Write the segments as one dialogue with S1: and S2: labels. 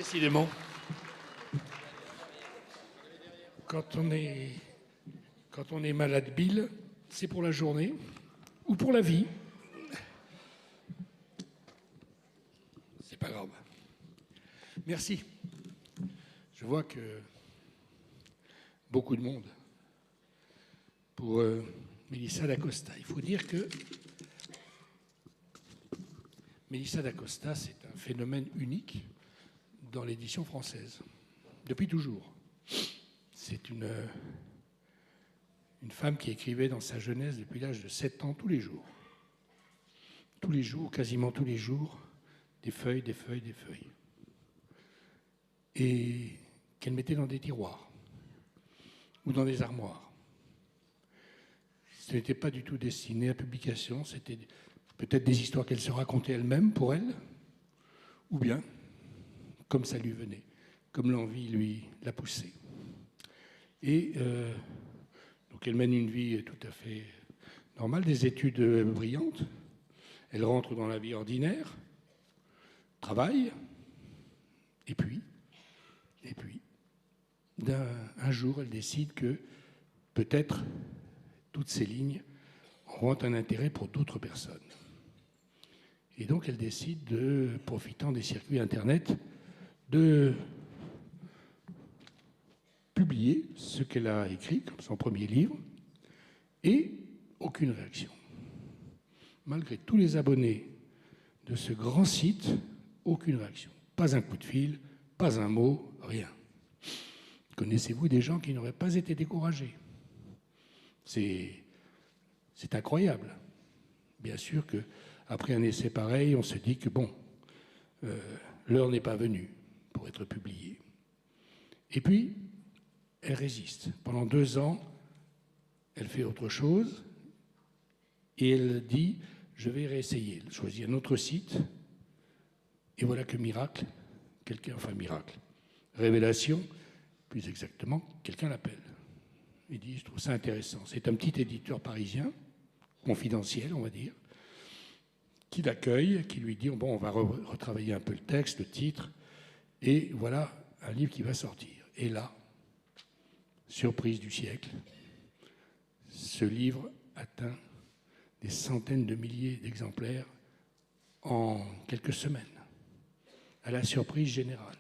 S1: Décidément, quand on est malade bile, c'est pour la journée ou pour la vie. C'est pas grave. Merci. Je vois que beaucoup de monde pour Mélissa d'Acosta. Il faut dire que Mélissa d'Acosta, c'est un phénomène unique dans l'édition française, depuis toujours. C'est une femme qui écrivait dans sa jeunesse depuis l'âge de 7 ans tous les jours. Tous les jours, quasiment tous les jours, des feuilles, des feuilles, des feuilles. Et qu'elle mettait dans des tiroirs ou dans des armoires. Ce n'était pas du tout destiné à publication, c'était peut-être des histoires qu'elle se racontait elle-même pour elle, ou bien comme ça lui venait, comme l'envie la poussait. Et donc elle mène une vie tout à fait normale, des études brillantes. Elle rentre dans la vie ordinaire, travaille, et puis, un jour, elle décide que peut-être toutes ces lignes auront un intérêt pour d'autres personnes. Et donc elle décide de, profitant des circuits Internet, de publier ce qu'elle a écrit comme son premier livre, et aucune réaction. Malgré tous les abonnés de ce grand site, aucune réaction. Pas un coup de fil, pas un mot, rien. Connaissez-vous des gens qui n'auraient pas été découragés? C'est incroyable. Bien sûr qu'après un essai pareil, on se dit que bon, l'heure n'est pas venue pour être publiée. Et puis, elle résiste. Pendant 2 ans, elle fait autre chose et elle dit « je vais réessayer ». Elle choisit un autre site et voilà que miracle, révélation, plus exactement, quelqu'un l'appelle. Il dit « je trouve ça intéressant ». C'est un petit éditeur parisien, confidentiel on va dire, qui l'accueille, qui lui dit « bon, on va retravailler un peu le texte, le titre, et voilà un livre qui va sortir ». Et là, surprise du siècle, ce livre atteint des centaines de milliers d'exemplaires en quelques semaines, à la surprise générale.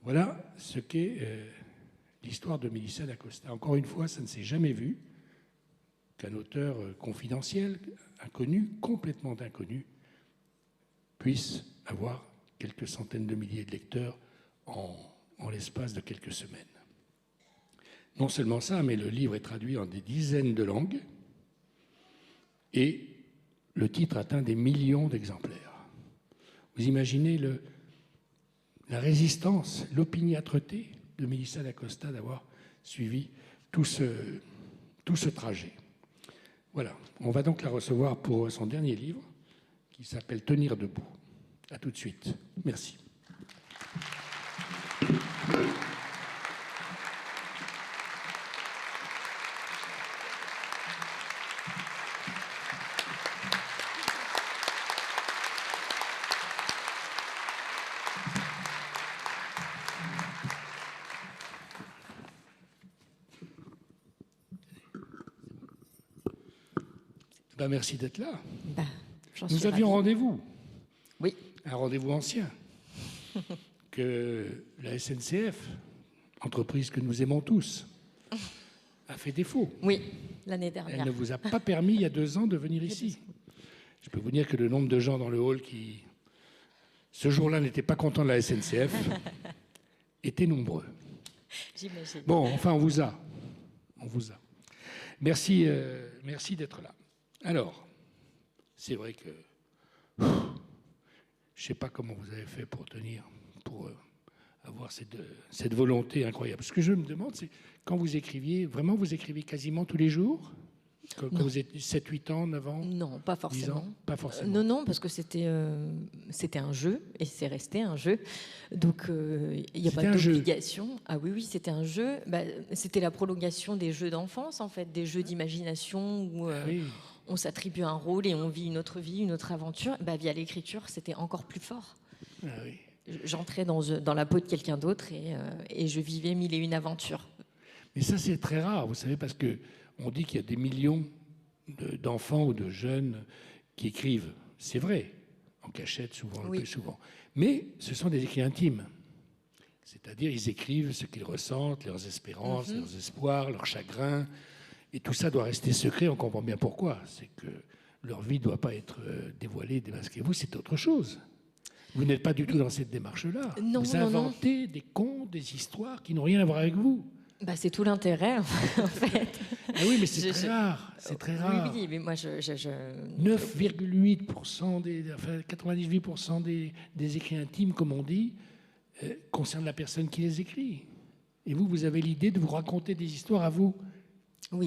S1: Voilà ce qu'est l'histoire de Mélissa d'Acosta. Encore une fois, ça ne s'est jamais vu qu'un auteur confidentiel, inconnu, complètement inconnu, puisse avoir quelques centaines de milliers de lecteurs en l'espace de quelques semaines. Non seulement ça, mais le livre est traduit en des dizaines de langues et le titre atteint des millions d'exemplaires. Vous imaginez la résistance, l'opiniâtreté de Mélissa d'Acosta d'avoir suivi tout ce trajet. Voilà, on va donc la recevoir pour son dernier livre qui s'appelle « Tenir debout ». À tout de suite. Merci. Merci d'être là. Nous avions rendez-vous.
S2: Oui.
S1: Un rendez-vous ancien que la SNCF, entreprise que nous aimons tous, a fait défaut.
S2: Oui, l'année dernière.
S1: Elle ne vous a pas permis, il y a 2 ans, de venir ici. Je peux vous dire que le nombre de gens dans le hall qui, ce jour-là, n'étaient pas contents de la SNCF était nombreux.
S2: J'imagine.
S1: Bon, enfin, on vous a. Merci d'être là. Alors, c'est vrai que je ne sais pas comment vous avez fait pour avoir cette volonté incroyable. Ce que je me demande, c'est quand vous écriviez, vraiment vous écriviez quasiment tous les jours? Quand vous êtes 7, 8 ans, 9 ans?
S2: Non, pas forcément.
S1: 10 ans, pas forcément.
S2: Non, parce que c'était un jeu, et c'est resté un jeu. Donc, il n'y a pas d'obligation. Ah oui, c'était un jeu. C'était la prolongation des jeux d'enfance, en fait, des jeux d'imagination où on s'attribue un rôle et on vit une autre vie, une autre aventure. Via l'écriture, c'était encore plus fort.
S1: Ah oui.
S2: j'entrais dans la peau de quelqu'un d'autre et je vivais mille et une aventures.
S1: Mais ça, c'est très rare, vous savez, parce qu'on dit qu'il y a des millions d'enfants ou de jeunes qui écrivent. C'est vrai, en cachette souvent, le plus souvent. Mais ce sont des écrits intimes. C'est-à-dire, ils écrivent ce qu'ils ressentent, leurs espérances, leurs espoirs, leurs chagrins. Et tout ça doit rester secret, on comprend bien pourquoi. C'est que leur vie ne doit pas être dévoilée, démasquée. Vous, c'est autre chose. Vous n'êtes pas du tout dans cette démarche-là. Vous inventez des contes, des histoires qui n'ont rien à voir avec vous.
S2: Bah, c'est tout l'intérêt, en fait.
S1: Ah oui, mais c'est très rare. C'est très rare.
S2: Oui, mais moi,
S1: 9,8% 98% des écrits intimes, comme on dit, concernent la personne qui les écrit. Et vous avez l'idée de vous raconter des histoires à vous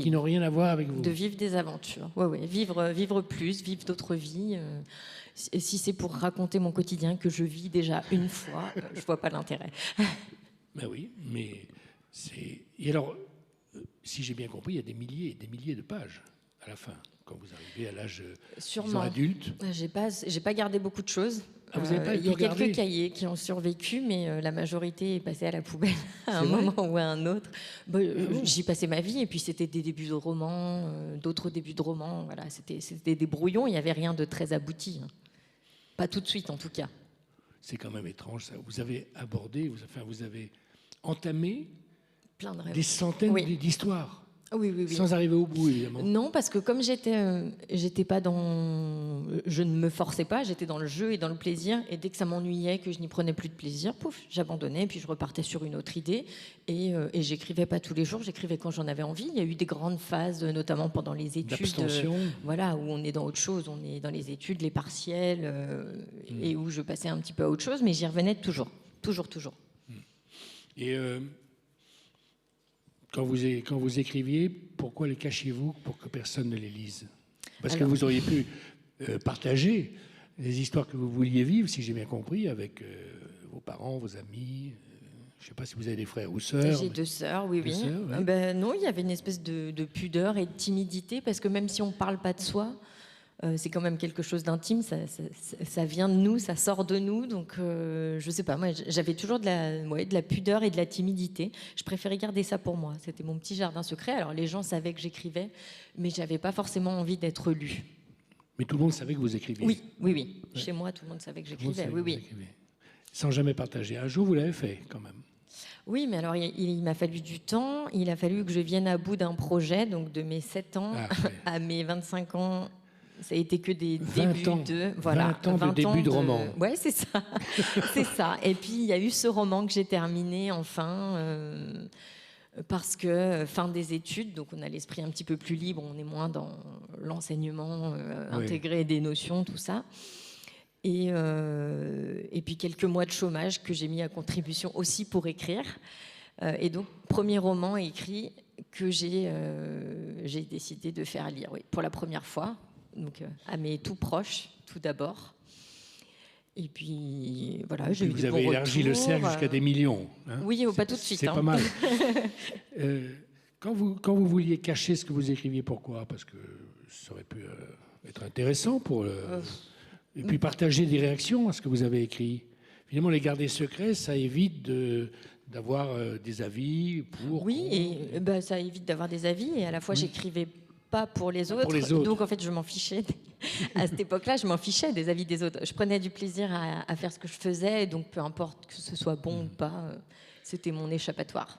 S1: qui n'ont rien à voir avec vous.
S2: De vivre des aventures. Oui. Vivre plus, vivre d'autres vies. Si c'est pour raconter mon quotidien que je vis déjà une fois, je ne vois pas l'intérêt.
S1: Ben oui, mais c'est... Et alors, si j'ai bien compris, il y a des milliers et des milliers de pages à la fin, quand vous arrivez à l'âge adulte.
S2: J'ai pas gardé beaucoup de choses.
S1: Vous avez pas
S2: il y a quelques cahiers qui ont survécu, mais la majorité est passée à la poubelle à un moment ou à un autre. J'y passais ma vie, et puis c'était des débuts de romans, d'autres débuts de romans. Voilà, c'était des brouillons, il n'y avait rien de très abouti. Pas tout de suite, en tout cas.
S1: C'est quand même étrange, ça. Vous avez abordé, vous avez entamé
S2: plein de rêves.
S1: Des centaines d'histoires.
S2: Oui.
S1: Sans arriver au bout, évidemment.
S2: Non, parce que comme j'étais pas dans... Je ne me forçais pas, j'étais dans le jeu et dans le plaisir. Et dès que ça m'ennuyait, que je n'y prenais plus de plaisir, pouf, j'abandonnais. Puis je repartais sur une autre idée. Et j'écrivais pas tous les jours, j'écrivais quand j'en avais envie. Il y a eu des grandes phases, notamment pendant les études.
S1: D'abstention.
S2: Voilà, où on est dans autre chose. On est dans les études, les partiels, et où je passais un petit peu à autre chose. Mais j'y revenais toujours.
S1: Et... Quand vous écriviez, pourquoi les cachiez-vous pour que personne ne les lise? Parce que vous auriez pu partager les histoires que vous vouliez vivre, si j'ai bien compris, avec vos parents, vos amis. Je ne sais pas si vous avez des frères ou sœurs.
S2: J'ai 2 sœurs, oui.
S1: Sœurs, ouais.
S2: Ben, non, il y avait une espèce de pudeur et de timidité, parce que même si on ne parle pas de soi, c'est quand même quelque chose d'intime, ça vient de nous, ça sort de nous. Donc, je ne sais pas, moi, j'avais toujours de la pudeur et de la timidité. Je préférais garder ça pour moi. C'était mon petit jardin secret. Alors, les gens savaient que j'écrivais, mais je n'avais pas forcément envie d'être lue.
S1: Mais tout le monde savait que vous écriviez?
S2: Oui. Ouais. Chez moi, tout le monde savait que j'écrivais. Oui.
S1: Sans jamais partager. Un jour, vous l'avez fait, quand même.
S2: Oui, mais alors, il m'a fallu du temps. Il a fallu que je vienne à bout d'un projet, donc de mes 7 ans à mes 25 ans. Ça a été que des débuts de... Voilà,
S1: 20 ans de début de roman.
S2: Oui, c'est ça. C'est ça. Et puis, il y a eu ce roman que j'ai terminé, enfin, parce que fin des études, donc on a l'esprit un petit peu plus libre, on est moins dans l'enseignement, intégrer des notions, tout ça. Et puis, quelques mois de chômage que j'ai mis à contribution aussi pour écrire. Et donc, premier roman écrit que j'ai décidé de faire lire, pour la première fois. Donc, à mes tout proches, tout d'abord. Et puis, voilà, j'ai eu des bons retours.
S1: Vous avez élargi le cercle jusqu'à des millions. Hein.
S2: Oui, pas tout de suite.
S1: C'est pas mal. Quand vous vouliez cacher ce que vous écriviez, pourquoi? Parce que ça aurait pu être intéressant pour... Et puis partager des réactions à ce que vous avez écrit. Finalement, les garder secrets, ça évite d'avoir des avis pour...
S2: Oui, et ça évite d'avoir des avis. Et à la fois, j'écrivais pas pour les autres. Donc, en fait, je m'en fichais. À cette époque-là, je m'en fichais des avis des autres. Je prenais du plaisir à faire ce que je faisais. Et donc, peu importe que ce soit bon ou pas, c'était mon échappatoire.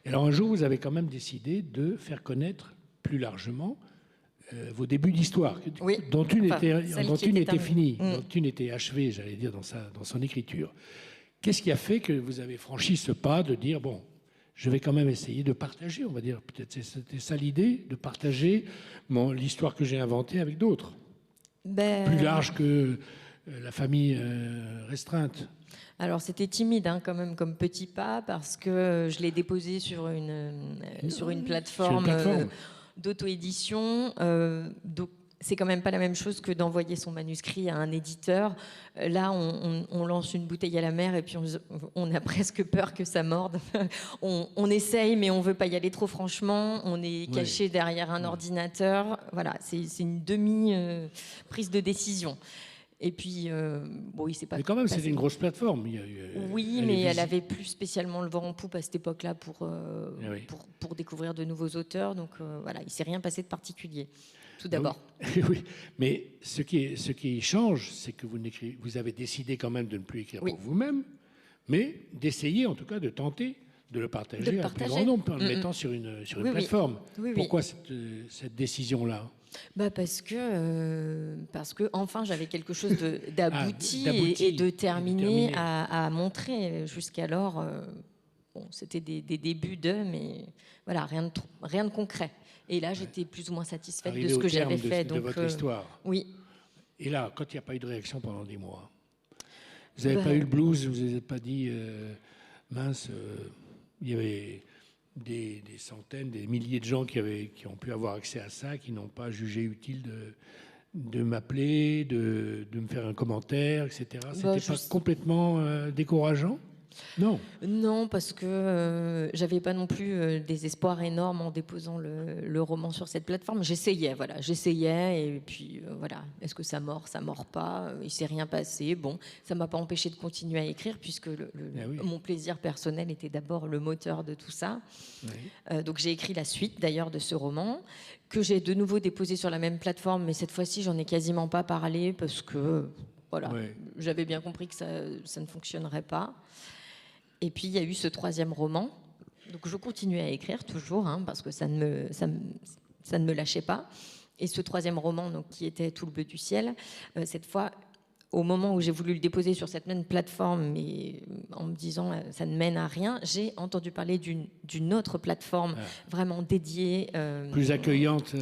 S1: Et alors, un jour, vous avez quand même décidé de faire connaître plus largement vos débuts d'histoire, dont une était finie, dont une était achevée, j'allais dire, dans son écriture. Qu'est-ce qui a fait que vous avez franchi ce pas de dire, bon, je vais quand même essayer de partager, on va dire, peut-être c'était ça l'idée, de partager l'histoire que j'ai inventée avec d'autres, plus large que la famille restreinte.
S2: Alors c'était timide quand même comme petit pas, parce que je l'ai déposé sur une plateforme d'auto-édition. Donc c'est quand même pas la même chose que d'envoyer son manuscrit à un éditeur. Là, on lance une bouteille à la mer et puis on a presque peur que ça morde. On essaye, mais on veut pas y aller trop franchement. On est caché derrière un ordinateur. Voilà, c'est une demi-prise de décision. Et puis, bon, il s'est pas.
S1: Mais quand même, c'était une grosse plateforme.
S2: Oui, mais elle avait plus spécialement le vent en poupe à cette époque-là pour découvrir de nouveaux auteurs. Donc voilà, il s'est rien passé de particulier. Tout d'abord.
S1: Oui. Oui, mais ce qui change, c'est que vous avez décidé quand même de ne plus écrire pour vous-même, mais d'essayer en tout cas de tenter de le partager à plus grand nombre en le mettant sur une plateforme. Oui. Pourquoi cette décision-là?
S2: Parce que enfin j'avais quelque chose d'abouti et de terminé à montrer. Jusqu'alors, bon, c'était des débuts mais voilà, rien de concret. Et là, j'étais plus ou moins satisfaite de ce que j'avais fait.
S1: De votre histoire.
S2: Oui.
S1: Et là, quand il n'y a pas eu de réaction pendant des mois, vous n'avez pas eu le blues, vous n'avez pas dit mince, il y avait des centaines, des milliers de gens qui ont pu avoir accès à ça, qui n'ont pas jugé utile de m'appeler, de me faire un commentaire, etc. C'était pas complètement décourageant? Non,
S2: parce que j'avais pas non plus des espoirs énormes en déposant le roman sur cette plateforme. J'essayais, et puis voilà. Est-ce que ça mord pas? Il s'est rien passé. Bon, ça m'a pas empêché de continuer à écrire puisque mon plaisir personnel était d'abord le moteur de tout ça. Oui. Donc j'ai écrit la suite d'ailleurs de ce roman que j'ai de nouveau déposé sur la même plateforme, mais cette fois-ci j'en ai quasiment pas parlé parce que voilà, j'avais bien compris que ça ne fonctionnerait pas. Et puis, il y a eu ce troisième roman. Donc, je continuais à écrire toujours, parce que ça ne me lâchait pas. Et ce troisième roman, donc, qui était Tout le bleu du ciel, cette fois, au moment où j'ai voulu le déposer sur cette même plateforme, mais en me disant ça ne mène à rien, j'ai entendu parler d'une autre plateforme vraiment dédiée.
S1: Plus accueillante.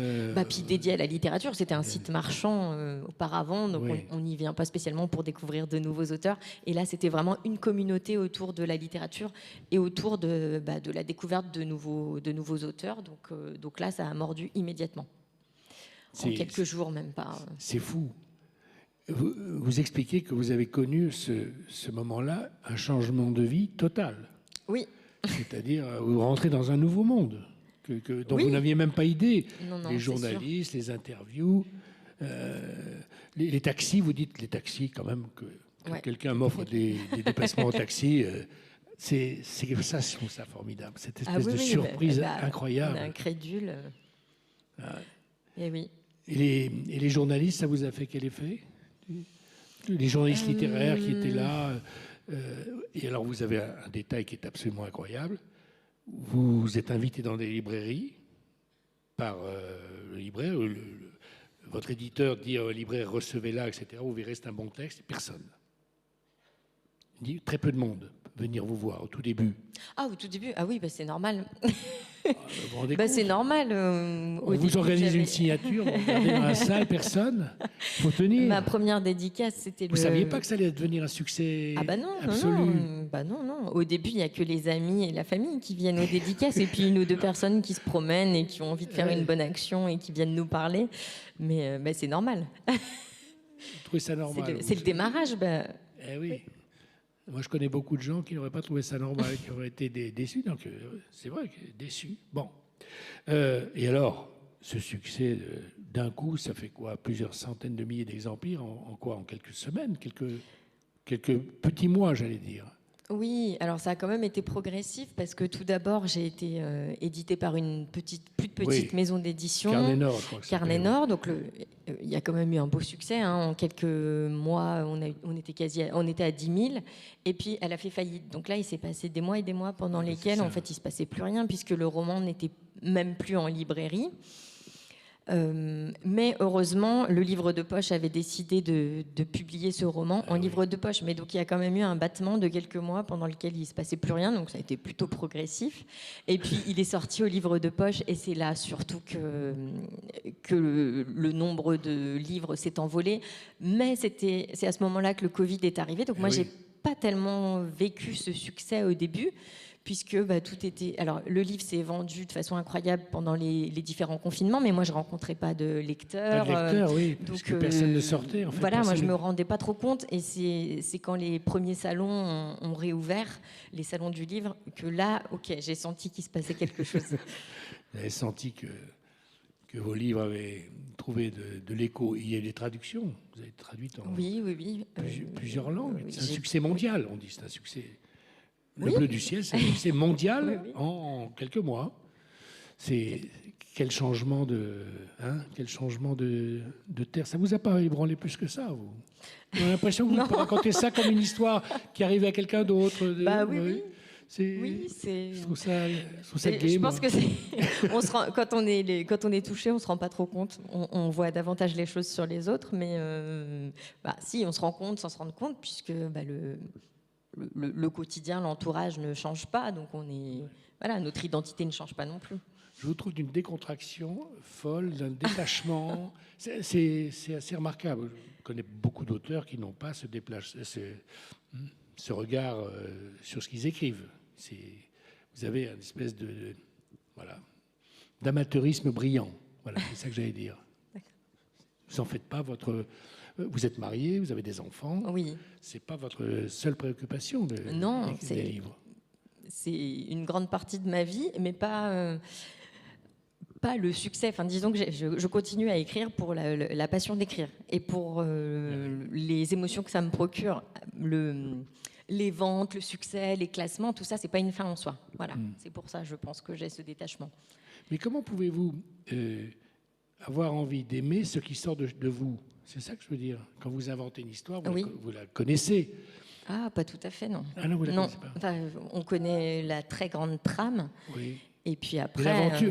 S2: Puis dédiée à la littérature. C'était un site marchand auparavant, donc on n'y vient pas spécialement pour découvrir de nouveaux auteurs. Et là, c'était vraiment une communauté autour de la littérature et autour de la découverte de nouveaux auteurs. Donc là, ça a mordu immédiatement. En quelques jours, même pas.
S1: C'est fou. Vous expliquez que vous avez connu ce moment-là, un changement de vie total.
S2: Oui.
S1: C'est-à-dire, vous rentrez dans un nouveau monde dont vous n'aviez même pas idée.
S2: Non,
S1: les journalistes, les interviews, les taxis, vous dites les taxis quand même, que quelqu'un m'offre des déplacements en taxi. C'est ça, je trouve ça formidable. Cette espèce de surprise incroyable.
S2: On est incrédule. Et oui.
S1: Et les journalistes, ça vous a fait quel effet? Les journalistes littéraires qui étaient là. Et alors, vous avez un détail qui est absolument incroyable. Vous êtes invité dans des librairies par le libraire. Votre éditeur dit au libraire, recevez-la, etc. Vous verrez, c'est un bon texte. Personne. Il dit très peu de monde venir vous voir au tout début.
S2: Au tout début? Ah oui, c'est normal.
S1: C'est
S2: normal.
S1: On vous organise une signature, vous regardez dans la salle, personne. Il faut tenir.
S2: Ma première dédicace, c'était
S1: Vous ne saviez pas que ça allait devenir un succès absolu?
S2: Non. Au début, il n'y a que les amis et la famille qui viennent aux dédicaces et puis une ou deux personnes qui se promènent et qui ont envie de faire une bonne action et qui viennent nous parler. Mais c'est normal.
S1: Vous trouvez ça normal?
S2: C'est le démarrage.
S1: Eh oui. Moi, je connais beaucoup de gens qui n'auraient pas trouvé ça normal, qui auraient été déçus. Donc, c'est vrai, déçus. Bon. Et alors, ce succès, d'un coup, ça fait quoi? Plusieurs centaines de milliers d'exemplaires en quoi? En quelques semaines, quelques petits mois, j'allais dire.
S2: Oui, alors ça a quand même été progressif parce que tout d'abord, j'ai été édité par une plus petite maison d'édition.
S1: Carnet Nord, je crois que
S2: Carnet Nord, donc il y a quand même eu un beau succès. En quelques mois, on était à 10 000 et puis elle a fait faillite. Donc là, il s'est passé des mois et des mois pendant lesquels, en fait, il ne se passait plus rien puisque le roman n'était même plus en librairie. Mais heureusement, le livre de poche avait décidé de publier ce roman en livre de poche. Mais donc, il y a quand même eu un battement de quelques mois pendant lequel il ne se passait plus rien. Donc, ça a été plutôt progressif. Et puis, il est sorti au livre de poche. Et c'est là surtout que le nombre de livres s'est envolé. Mais c'est à ce moment-là que le Covid est arrivé. Donc, moi, je n'ai pas tellement vécu ce succès au début. Puisque tout était... Alors, le livre s'est vendu de façon incroyable pendant les différents confinements, mais moi, je ne rencontrais pas de lecteurs.
S1: Pas de lecteurs, oui, parce que personne ne sortait. En fait,
S2: voilà, moi, je ne me rendais pas trop compte. Et c'est quand les premiers salons ont réouvert, les salons du livre, que là, j'ai senti qu'il se passait quelque chose.
S1: Vous avez senti que vos livres avaient trouvé de l'écho. Il y a des traductions, vous avez traduit en
S2: oui.
S1: Plusieurs langues. C'est un
S2: j'ai-
S1: succès mondial, on dit, c'est un succès. Le
S2: Oui.
S1: bleu du ciel, c'est un succès mondial
S2: Oui.
S1: en quelques mois. C'est quel changement quel changement de terre. Ça vous a pas ébranlé plus que ça, vous? On a l'impression que vous racontez ça comme une histoire qui arrive à quelqu'un d'autre.
S2: Bah oui.
S1: Je trouve ça gai,
S2: je
S1: moi.
S2: pense que quand on est touché, on se rend pas trop compte. On voit davantage les choses sur les autres, mais si on se rend compte sans se rendre compte, puisque le quotidien, l'entourage ne change pas, donc notre identité ne change pas non plus.
S1: Je vous trouve d'une décontraction folle, d'un détachement. C'est assez remarquable. Je connais beaucoup d'auteurs qui n'ont pas ce regard sur ce qu'ils écrivent. Vous avez une espèce d'amateurisme brillant. Voilà, c'est ça que j'allais dire. Vous n'en faites pas vous êtes marié, vous avez des enfants.
S2: Oui.
S1: C'est pas votre seule préoccupation des livres.
S2: C'est une grande partie de ma vie, mais pas le succès. Enfin, disons que je continue à écrire pour la passion d'écrire et pour les émotions que ça me procure. Les ventes, le succès, les classements, tout ça, c'est pas une fin en soi. Voilà, C'est pour ça, je pense que j'ai ce détachement.
S1: Mais comment pouvez-vous avoir envie d'aimer ce qui sort de vous? C'est ça que je veux dire. Quand vous inventez une histoire, vous la connaissez.
S2: Ah, pas tout à fait, non.
S1: Ah non, vous la connaissez pas.
S2: Enfin, on connaît la très grande trame.
S1: Oui.
S2: Et puis après...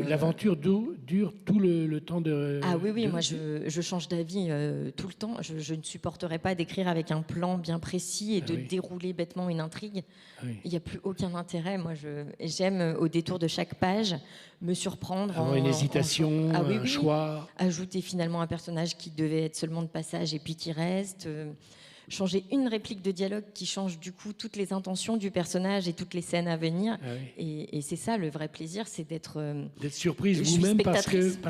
S1: L'aventure dure tout le temps de...
S2: Ah oui, moi je change d'avis tout le temps. Je ne supporterais pas d'écrire avec un plan bien précis et de dérouler bêtement une intrigue. Il n'y a plus aucun intérêt. Moi, j'aime au détour de chaque page me surprendre.
S1: Avoir une hésitation, un choix.
S2: Ajouter finalement un personnage qui devait être seulement de passage et puis qui reste... changer une réplique de dialogue qui change du coup toutes les intentions du personnage et toutes les scènes à venir. Et c'est ça le vrai plaisir, c'est d'être
S1: surprise vous-même par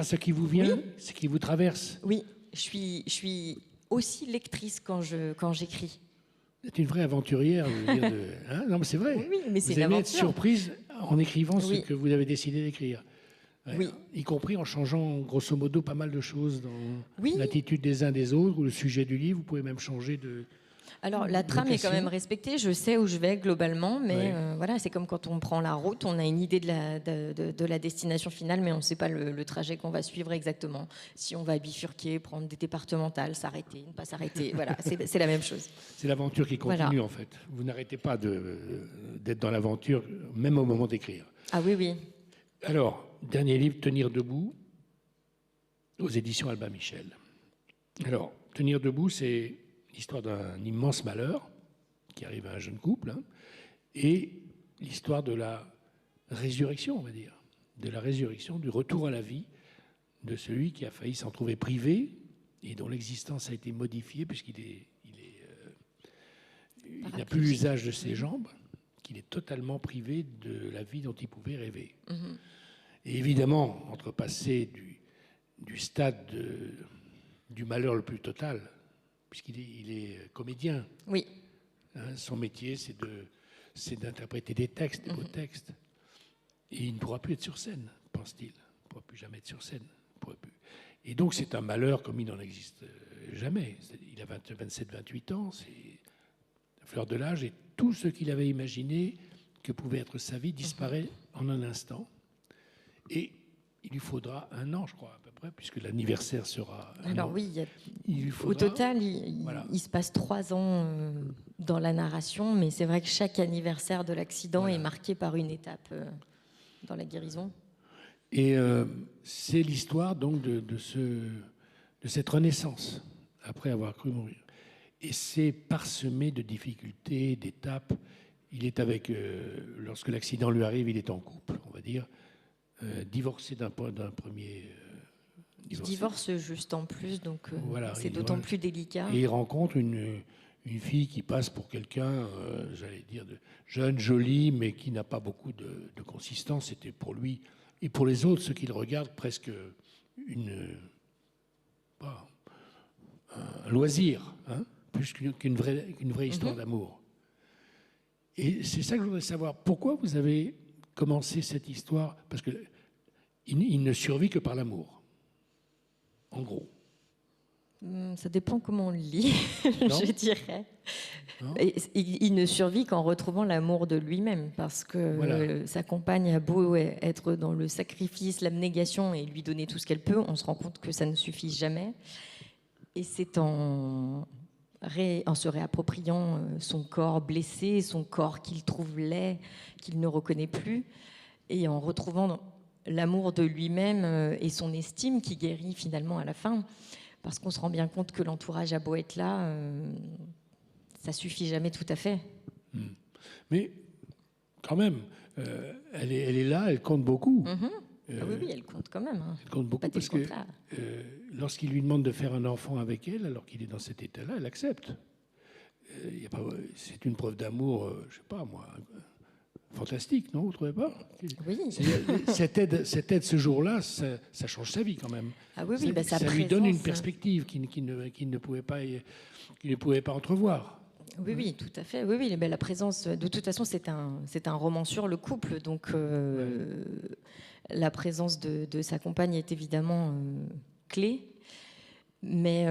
S1: ce qui vous vient, ce qui vous traverse.
S2: Oui, je suis aussi lectrice quand j'écris.
S1: Vous êtes une vraie aventurière, je veux dire non, mais c'est vrai.
S2: Oui, mais c'est
S1: vous aimez être surprise en écrivant ce que vous avez décidé d'écrire. Y compris en changeant grosso modo pas mal de choses dans l'attitude des uns des autres ou le sujet du livre. Vous pouvez même changer de...
S2: Alors la trame est quand même respectée, je sais où je vais globalement, mais c'est comme quand on prend la route, on a une idée de la destination finale, mais on ne sait pas le trajet qu'on va suivre exactement. Si on va bifurquer, prendre des départementales, s'arrêter, ne pas s'arrêter, voilà, c'est la même chose.
S1: C'est l'aventure qui continue en fait. Vous n'arrêtez pas d'être dans l'aventure, même au moment d'écrire.
S2: Ah oui.
S1: Alors, dernier livre, Tenir debout, aux éditions Albin Michel. Alors, Tenir debout, c'est l'histoire d'un immense malheur qui arrive à un jeune couple, et l'histoire de la résurrection, on va dire, de la résurrection, du retour à la vie de celui qui a failli s'en trouver privé et dont l'existence a été modifiée puisqu'il n'a plus l'usage de ses jambes, qu'il est totalement privé de la vie dont il pouvait rêver. Et évidemment, entre passer du stade du malheur le plus total, puisqu'il est comédien.
S2: Oui.
S1: Son métier, c'est d'interpréter des textes, des beaux textes. Et il ne pourra plus être sur scène, pense-t-il. Il ne pourra plus jamais être sur scène. Et donc, c'est un malheur comme il n'en existe jamais. Il a 27, 28 ans, c'est la fleur de l'âge, et tout ce qu'il avait imaginé que pouvait être sa vie disparaît en un instant. Et il lui faudra 1 an, je crois, à peu près, puisque l'anniversaire sera...
S2: Alors oui, au total, il se passe 3 ans dans la narration, mais c'est vrai que chaque anniversaire de l'accident est marqué par une étape dans la guérison.
S1: Et c'est l'histoire donc de cette renaissance, après avoir cru mourir. Et c'est parsemé de difficultés, d'étapes. Il est lorsque l'accident lui arrive, il est en couple, on va dire, divorcé d'un premier...
S2: Il divorce juste en plus, donc c'est d'autant plus délicat.
S1: Et il rencontre une fille qui passe pour quelqu'un, j'allais dire, de jeune, joli, mais qui n'a pas beaucoup de consistance. C'était pour lui et pour les autres, ceux qui le regardent, presque un loisir, plus qu'une vraie histoire d'amour. Et c'est ça que je voudrais savoir. Pourquoi vous avez commencé cette histoire? Parce qu'il ne survit que par l'amour. en gros.
S2: Ça dépend comment on le lit, je dirais. Il ne survit qu'en retrouvant l'amour de lui-même, parce que sa compagne a beau être dans le sacrifice, l'abnégation et lui donner tout ce qu'elle peut, on se rend compte que ça ne suffit jamais. Et c'est en se réappropriant son corps blessé, son corps qu'il trouve laid, qu'il ne reconnaît plus, et en retrouvant l'amour de lui-même et son estime qui guérit finalement à la fin. Parce qu'on se rend bien compte que l'entourage a beau être là, ça suffit jamais tout à fait.
S1: Mais quand même, elle est là, elle compte beaucoup.
S2: Oui, elle compte quand même. Hein.
S1: Elle compte beaucoup parce que lorsqu'il lui demande de faire un enfant avec elle, alors qu'il est dans cet état-là, elle accepte. C'est une preuve d'amour, je sais pas moi, fantastique, non? Vous ne trouvez pas?
S2: Oui.
S1: Cette aide ce jour-là, ça change sa vie quand même.
S2: Ah oui, oui,
S1: ça lui donne une perspective qu'il ne pouvait pas entrevoir.
S2: Oui, oui, tout à fait. Oui, oui, la présence. De toute façon, c'est un roman sur le couple, donc la présence de sa compagne est évidemment clé. Mais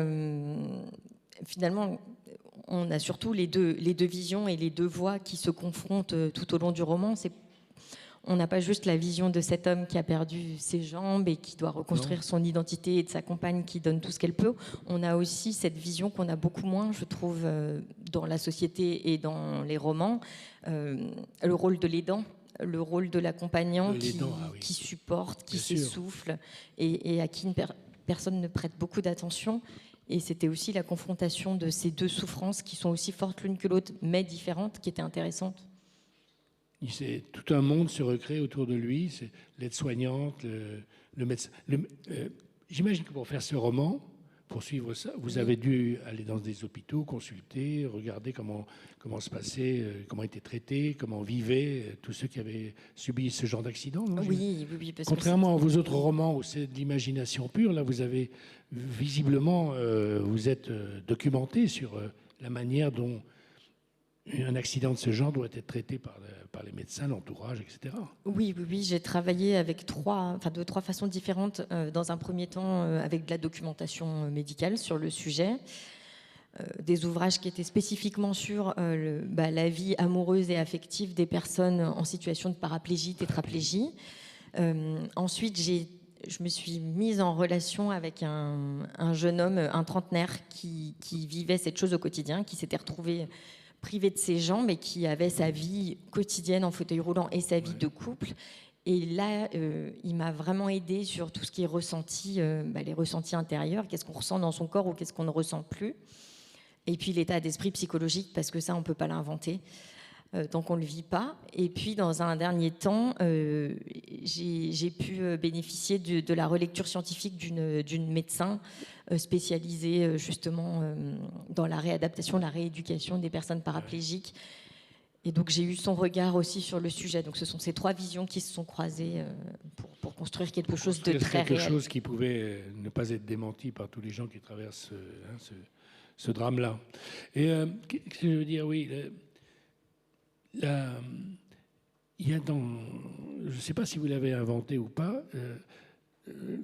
S2: finalement, on a surtout les deux visions et les deux voix qui se confrontent tout au long du roman. On n'a pas juste la vision de cet homme qui a perdu ses jambes et qui doit reconstruire son identité, et de sa compagne qui donne tout ce qu'elle peut. On a aussi cette vision qu'on a beaucoup moins, je trouve, dans la société et dans les romans, le rôle de l'aidant, le rôle de l'accompagnant qui supporte, qui s'essouffle et à qui personne ne prête beaucoup d'attention. Et c'était aussi la confrontation de ces deux souffrances qui sont aussi fortes l'une que l'autre, mais différentes, qui était intéressante.
S1: Tout un monde se recrée autour de lui, c'est l'aide-soignante, le médecin. J'imagine que pour faire ce roman, pour suivre ça, vous avez dû aller dans des hôpitaux, consulter, regarder comment se passait, comment étaient traités, comment vivaient tous ceux qui avaient subi ce genre d'accident.
S2: Oui.
S1: Contrairement à vos autres romans où c'est de l'imagination pure, là vous avez visiblement, vous êtes documenté sur la manière dont un accident de ce genre doit être traité par les médecins, l'entourage, etc.
S2: Oui, j'ai travaillé avec de trois façons différentes. Dans un premier temps, avec de la documentation médicale sur le sujet, des ouvrages qui étaient spécifiquement sur la vie amoureuse et affective des personnes en situation de paraplégie, tétraplégie. Ensuite, je me suis mise en relation avec un jeune homme, un trentenaire, qui vivait cette chose au quotidien, qui s'était retrouvé privé de ses jambes et qui avait sa vie quotidienne en fauteuil roulant et sa vie de couple. Et là, il m'a vraiment aidée sur tout ce qui est ressenti, les ressentis intérieurs, qu'est-ce qu'on ressent dans son corps ou qu'est-ce qu'on ne ressent plus. Et puis l'état d'esprit psychologique, parce que ça, on ne peut pas l'inventer tant qu'on ne le vit pas. Et puis, dans un dernier temps, j'ai pu bénéficier de la relecture scientifique d'une médecin spécialisée justement dans la réadaptation, la rééducation des personnes paraplégiques. Et donc, j'ai eu son regard aussi sur le sujet. Donc, ce sont ces trois visions qui se sont croisées pour construire quelque chose de très réel.
S1: Quelque chose qui pouvait ne pas être démenti par tous les gens qui traversent ce drame-là. Et qu'est-ce que je veux dire? Oui. Il y a je ne sais pas si vous l'avez inventé ou pas,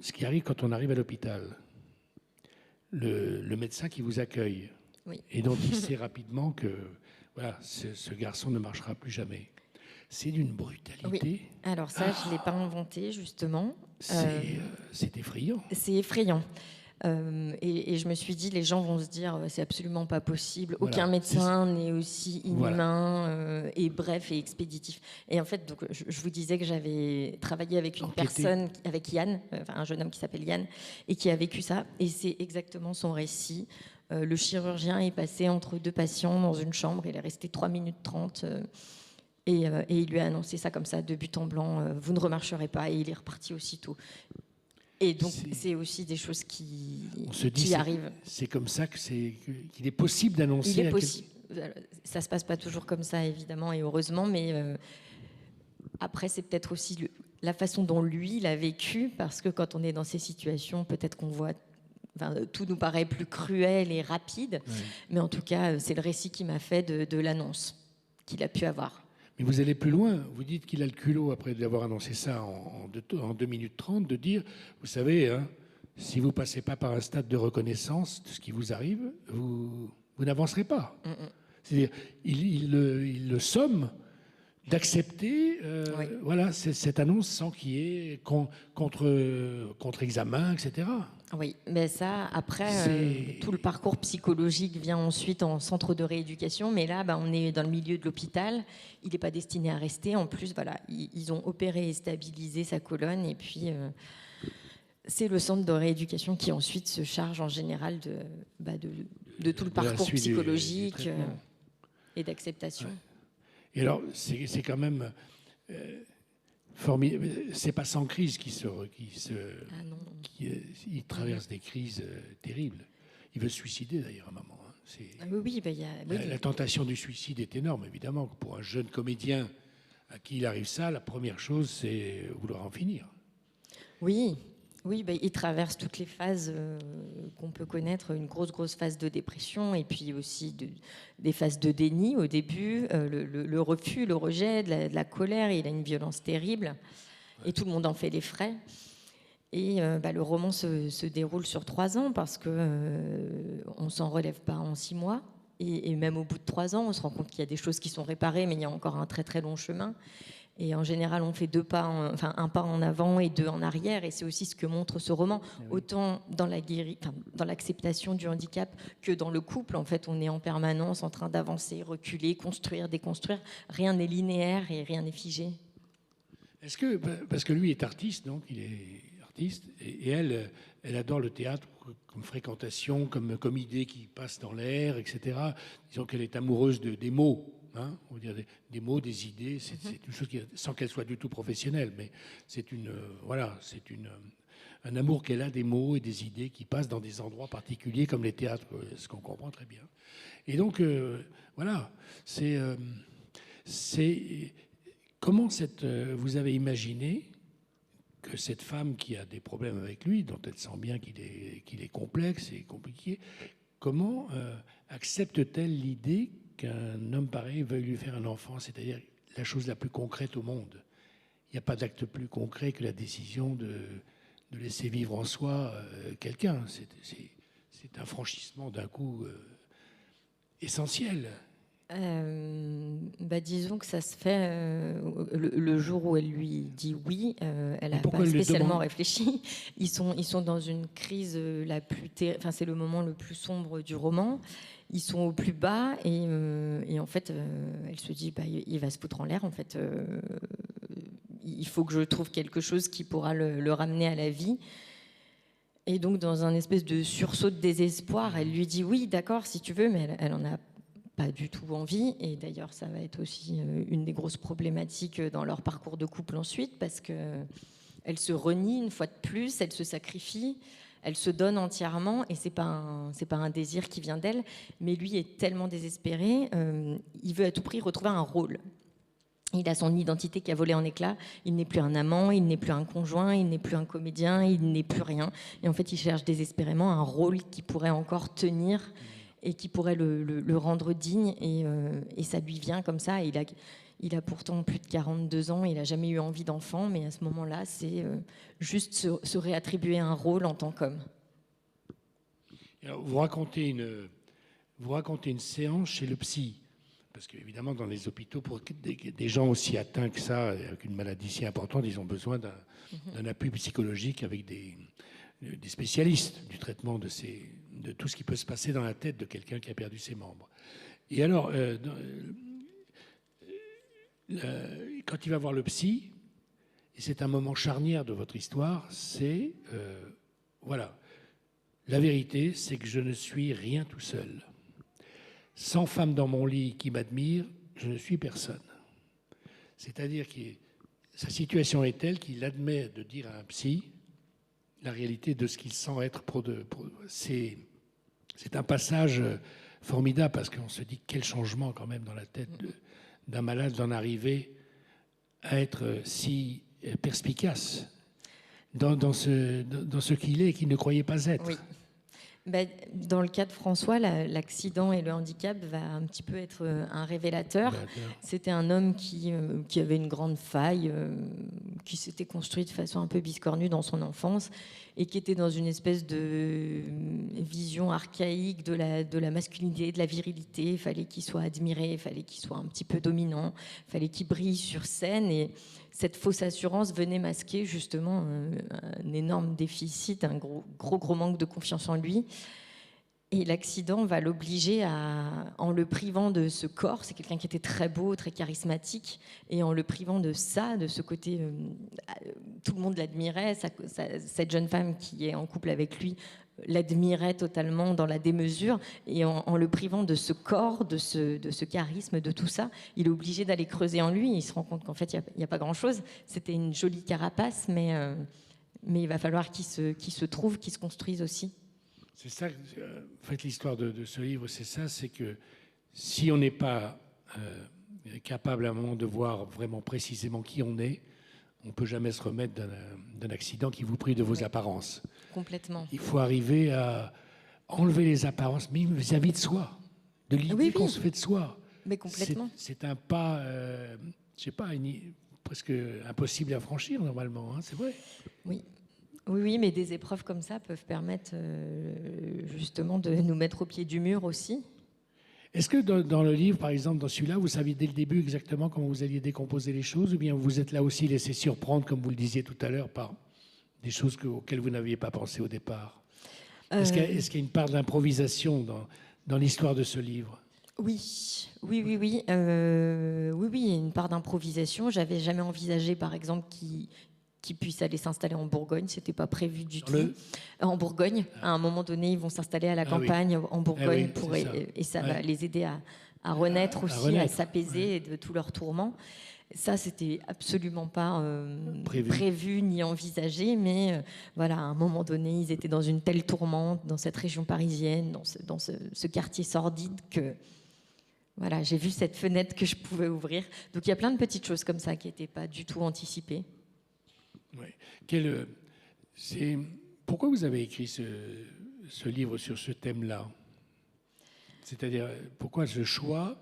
S1: ce qui arrive quand on arrive à l'hôpital. Le médecin qui vous accueille.
S2: Oui.
S1: Et donc il sait rapidement que voilà, ce garçon ne marchera plus jamais. C'est d'une brutalité.
S2: Oui. Alors ça, je ne l'ai pas inventé, justement.
S1: C'est effrayant.
S2: C'est effrayant. Et je me suis dit, les gens vont se dire, c'est absolument pas possible.
S1: Voilà,
S2: aucun médecin n'est aussi inhumain et bref et expéditif. Et en fait, donc, je vous disais que j'avais travaillé avec une personne, avec Yann, un jeune homme qui s'appelle Yann, et qui a vécu ça. Et c'est exactement son récit. Le chirurgien est passé entre deux patients dans une chambre. Il est resté 3 minutes 30. Et il lui a annoncé ça comme ça, de but en blanc, vous ne remarcherez pas. Et il est reparti aussitôt. Et donc, c'est aussi des choses qui arrivent.
S1: C'est comme ça qu'il est possible d'annoncer.
S2: Il est possible. Ça ne se passe pas toujours comme ça, évidemment, et heureusement, mais après, c'est peut-être aussi la façon dont lui l'a vécu, parce que quand on est dans ces situations, peut-être qu'on voit... tout nous paraît plus cruel et rapide, mais en tout cas, c'est le récit qui m'a fait de l'annonce qu'il a pu avoir.
S1: Mais vous allez plus loin. Vous dites qu'il a le culot, après d'avoir annoncé ça en 2 minutes 30, de dire, vous savez, hein, si vous ne passez pas par un stade de reconnaissance de ce qui vous arrive, vous n'avancerez pas. C'est-à-dire, il le somme d'accepter voilà, cette annonce sans qu'il y ait contre-examen, etc.
S2: Oui, mais ça, après, tout le parcours psychologique vient ensuite en centre de rééducation. Mais là, on est dans le milieu de l'hôpital. Il n'est pas destiné à rester. En plus, voilà, ils ont opéré et stabilisé sa colonne. Et puis, c'est le centre de rééducation qui ensuite se charge en général de tout le parcours psychologique et d'acceptation.
S1: Ouais. Et alors, c'est quand même formidable. C'est pas sans crise il traverse des crises terribles. Il veut se suicider d'ailleurs à un moment.
S2: Oui,
S1: la tentation du suicide est énorme, évidemment. Pour un jeune comédien à qui il arrive ça, la première chose, c'est vouloir en finir.
S2: Oui. Oui, il traverse toutes les phases qu'on peut connaître, une grosse phase de dépression et puis aussi des phases de déni au début, le refus, le rejet, de la colère. Il a une violence terrible et tout le monde en fait les frais. Et le roman se déroule sur 3 ans parce qu'on ne s'en relève pas en 6 mois. Et même au bout de 3 ans, on se rend compte qu'il y a des choses qui sont réparées, mais il y a encore un très long chemin. Et en général, on fait un pas en avant et 2 en arrière. Et c'est aussi ce que montre ce roman. Autant dans l'acceptation du handicap que dans le couple. En fait, on est en permanence en train d'avancer, reculer, construire, déconstruire. Rien n'est linéaire et rien n'est figé.
S1: Est-ce que, parce que lui est artiste, donc il est artiste, et elle adore le théâtre comme fréquentation, comme idée qui passe dans l'air, etc. Disons qu'elle est amoureuse des mots. On va dire des mots, des idées, c'est une chose sans qu'elle soit du tout professionnelle, mais c'est un amour qu'elle a des mots et des idées qui passent dans des endroits particuliers comme les théâtres, ce qu'on comprend très bien. Et donc, voilà, c'est comment vous avez imaginé que cette femme qui a des problèmes avec lui, dont elle sent bien qu'il est complexe et compliqué, comment accepte-t-elle l'idée qu'un homme pareil veuille lui faire un enfant, c'est-à-dire la chose la plus concrète au monde? Il n'y a pas d'acte plus concret que la décision de laisser vivre en soi quelqu'un. C'est un franchissement d'un coup essentiel.
S2: Disons que ça se fait le jour où elle lui dit oui. Elle n'a pas spécialement réfléchi. Ils sont dans une crise c'est le moment le plus sombre du roman. Ils sont au plus bas et en fait, elle se dit il va se foutre en l'air. En fait, il faut que je trouve quelque chose qui pourra le ramener à la vie. Et donc, dans un espèce de sursaut de désespoir, elle lui dit oui, d'accord, si tu veux, mais elle en a pas du tout envie. Et d'ailleurs, ça va être aussi une des grosses problématiques dans leur parcours de couple ensuite, parce qu'elle se renie une fois de plus, elle se sacrifie, elle se donne entièrement, et c'est pas un désir qui vient d'elle, mais lui est tellement désespéré, il veut à tout prix retrouver un rôle. Il a son identité qui a volé en éclats. Il n'est plus un amant, il n'est plus un conjoint, il n'est plus un comédien, il n'est plus rien. Et en fait, il cherche désespérément un rôle qui pourrait encore tenir et qui pourrait le rendre digne. Et ça lui vient comme ça. Il a pourtant plus de 42 ans, il n'a jamais eu envie d'enfant, mais à ce moment-là, c'est juste se réattribuer un rôle en tant qu'homme.
S1: Alors, vous racontez une séance chez le psy. Parce qu'évidemment, dans les hôpitaux, pour des gens aussi atteints que ça, avec une maladie si importante, ils ont besoin d'un appui psychologique avec des spécialistes du traitement de tout ce qui peut se passer dans la tête de quelqu'un qui a perdu ses membres. Et alors, quand il va voir le psy, et c'est un moment charnière de votre histoire, c'est, voilà, la vérité, c'est que je ne suis rien tout seul. Sans femme dans mon lit qui m'admire, je ne suis personne. C'est-à-dire que sa situation est telle qu'il admet de dire à un psy la réalité de ce qu'il sent être c'est un passage formidable parce qu'on se dit quel changement quand même dans la tête d'un malade d'en arriver à être si perspicace dans ce qu'il est et qu'il ne croyait pas être.
S2: Oui. Dans le cas de François, l'accident et le handicap va un petit peu être un révélateur. C'était un homme qui avait une grande faille, qui s'était construit de façon un peu biscornue dans son enfance et qui était dans une espèce de vision archaïque de la masculinité, de la virilité. Il fallait qu'il soit admiré, il fallait qu'il soit un petit peu dominant, il fallait qu'il brille sur scène. Et cette fausse assurance venait masquer justement un énorme déficit, un gros manque de confiance en lui. Et l'accident va l'obliger en le privant de ce corps, c'est quelqu'un qui était très beau, très charismatique, et en le privant de ça, de ce côté, tout le monde l'admirait, cette jeune femme qui est en couple avec lui l'admirait totalement dans la démesure, et en le privant de ce corps, de ce charisme, de tout ça, il est obligé d'aller creuser en lui. Il se rend compte qu'en fait, il n'y a pas grand-chose. C'était une jolie carapace, mais il va falloir qu'il se trouve, qu'il se construise aussi.
S1: C'est ça, en fait, l'histoire de ce livre, c'est ça, c'est que si on n'est pas capable à un moment de voir vraiment précisément qui on est, on ne peut jamais se remettre d'un accident qui vous prive de vos apparences.
S2: Complètement.
S1: Il faut arriver à enlever les apparences, même vis-à-vis de soi, de l'idée qu'on se fait de soi.
S2: Mais complètement.
S1: C'est un pas, je sais pas, presque impossible à franchir normalement, hein, c'est vrai.
S2: Oui, mais des épreuves comme ça peuvent permettre justement de nous mettre au pied du mur aussi.
S1: Est-ce que dans le livre, par exemple, dans celui-là, vous saviez dès le début exactement comment vous alliez décomposer les choses, ou bien vous êtes là aussi laissé surprendre, comme vous le disiez tout à l'heure, par des choses auxquelles vous n'aviez pas pensé au départ? Est-ce qu'il y a une part d'improvisation dans l'histoire de ce livre?
S2: Oui, il y a une part d'improvisation. J'avais jamais envisagé, par exemple, qu'ils puissent aller s'installer en Bourgogne. C'était pas prévu du tout. En Bourgogne, à un moment donné, ils vont s'installer à la campagne en Bourgogne et ça va les aider à renaître aussi, à s'apaiser de tous leurs tourments. Ça, c'était absolument pas prévu ni envisagé, mais voilà, à un moment donné, ils étaient dans une telle tourmente, dans cette région parisienne, dans ce quartier sordide que voilà, j'ai vu cette fenêtre que je pouvais ouvrir. Donc il y a plein de petites choses comme ça qui n'étaient pas du tout anticipées.
S1: Oui. Pourquoi vous avez écrit ce livre sur ce thème-là? C'est-à-dire, pourquoi ce choix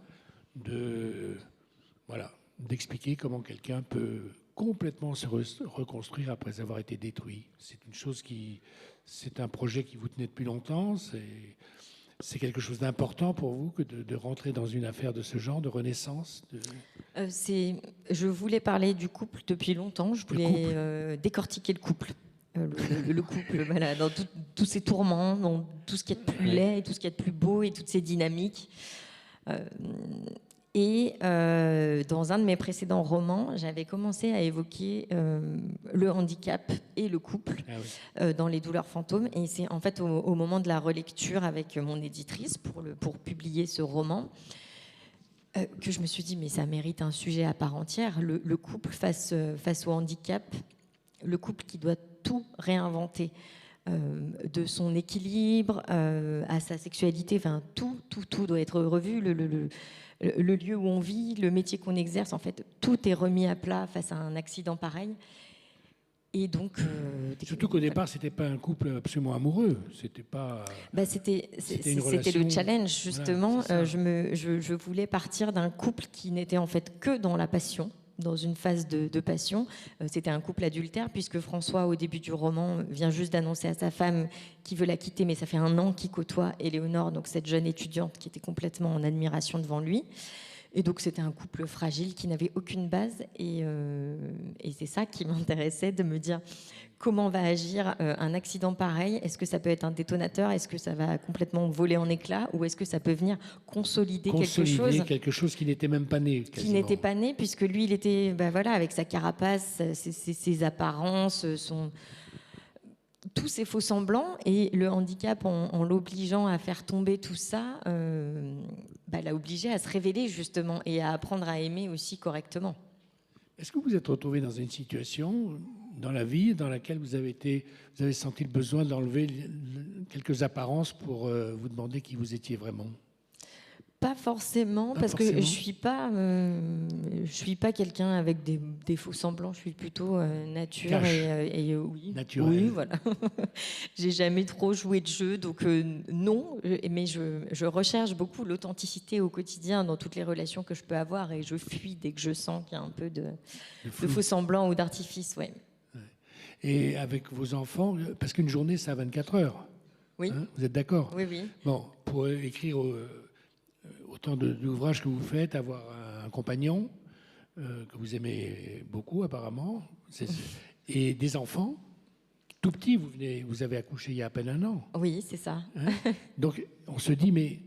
S1: d'expliquer comment quelqu'un peut complètement se reconstruire après avoir été détruit? C'est un projet qui vous tenait depuis longtemps. C'est quelque chose d'important pour vous que de rentrer dans une affaire de ce genre, de renaissance
S2: Je voulais parler du couple depuis longtemps. Je voulais décortiquer le couple. Le couple, voilà, dans tous ces tourments, dans tout ce qu'il y a de plus laid, et tout ce qu'il y a de plus beau et toutes ces dynamiques. Dans un de mes précédents romans, j'avais commencé à évoquer le handicap et le couple dans Les douleurs fantômes. Et c'est en fait au moment de la relecture avec mon éditrice pour publier ce roman que je me suis dit, mais ça mérite un sujet à part entière. Le couple face au handicap, le couple qui doit tout réinventer. De son équilibre à sa sexualité, enfin tout doit être revu, le lieu où on vit, le métier qu'on exerce, en fait, tout est remis à plat face à un accident pareil. Et donc,
S1: surtout qu'au départ, c'était pas un couple absolument amoureux, c'était pas.
S2: C'était le challenge justement. Voilà, je voulais partir d'un couple qui n'était en fait que dans la passion. Dans une phase de passion. C'était un couple adultère puisque François, au début du roman, vient juste d'annoncer à sa femme qu'il veut la quitter, mais ça fait 1 an qu'il côtoie Éléonore, donc cette jeune étudiante qui était complètement en admiration devant lui. Et donc c'était un couple fragile qui n'avait aucune base et c'est ça qui m'intéressait, de me dire comment va agir un accident pareil. Est-ce que ça peut être un détonateur? Est-ce que ça va complètement voler en éclats? Ou est-ce que ça peut venir consolider
S1: quelque chose qui n'était même pas né quasiment.
S2: Qui n'était pas né, puisque lui, il était avec sa carapace, ses apparences, tous ces faux semblants. Et le handicap, en l'obligeant à faire tomber tout ça, l'a obligé à se révéler justement et à apprendre à aimer aussi correctement.
S1: Est-ce que vous êtes retrouvé dans une situation dans la vie dans laquelle vous avez senti le besoin d'enlever quelques apparences pour vous demander qui vous étiez vraiment?
S2: Pas forcément, parce que je suis pas quelqu'un avec des faux semblants. Je suis plutôt nature et oui,
S1: naturel.
S2: Oui, voilà. J'ai jamais trop joué de jeu, donc non. Mais je recherche beaucoup l'authenticité au quotidien dans toutes les relations que je peux avoir, et je fuis dès que je sens qu'il y a un peu de faux semblants ou d'artifice, ouais.
S1: Et avec vos enfants, parce qu'une journée, c'est à 24 heures.
S2: Oui.
S1: Hein, vous êtes d'accord?
S2: Oui, oui.
S1: Bon, pour écrire autant d'ouvrages que vous faites, avoir un compagnon que vous aimez beaucoup apparemment, et des enfants tout petits, vous avez accouché il y a à peine 1 an.
S2: Oui, c'est ça.
S1: Hein? Donc on se dit, mais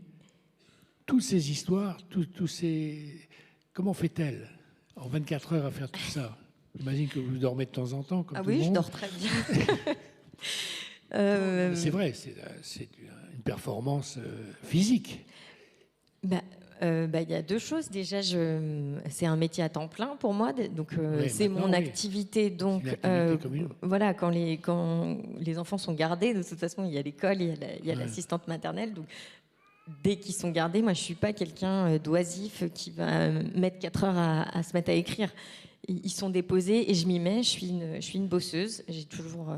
S1: toutes ces histoires, tous ces... Comment fait-elle en 24 heures à faire tout ça? J'imagine que vous dormez de temps en temps, comme tout le monde.
S2: Oui, je dors très bien.
S1: C'est vrai, c'est une performance physique.
S2: Il y a 2 choses. Déjà, c'est un métier à temps plein pour moi, donc c'est mon activité. Donc voilà, quand les enfants sont gardés, de toute façon, il y a l'école, il y a l'assistante maternelle. Donc dès qu'ils sont gardés, moi, je suis pas quelqu'un d'oisif qui va mettre 4 heures à se mettre à écrire. Ils sont déposés et je m'y mets. Je suis une bosseuse. J'ai toujours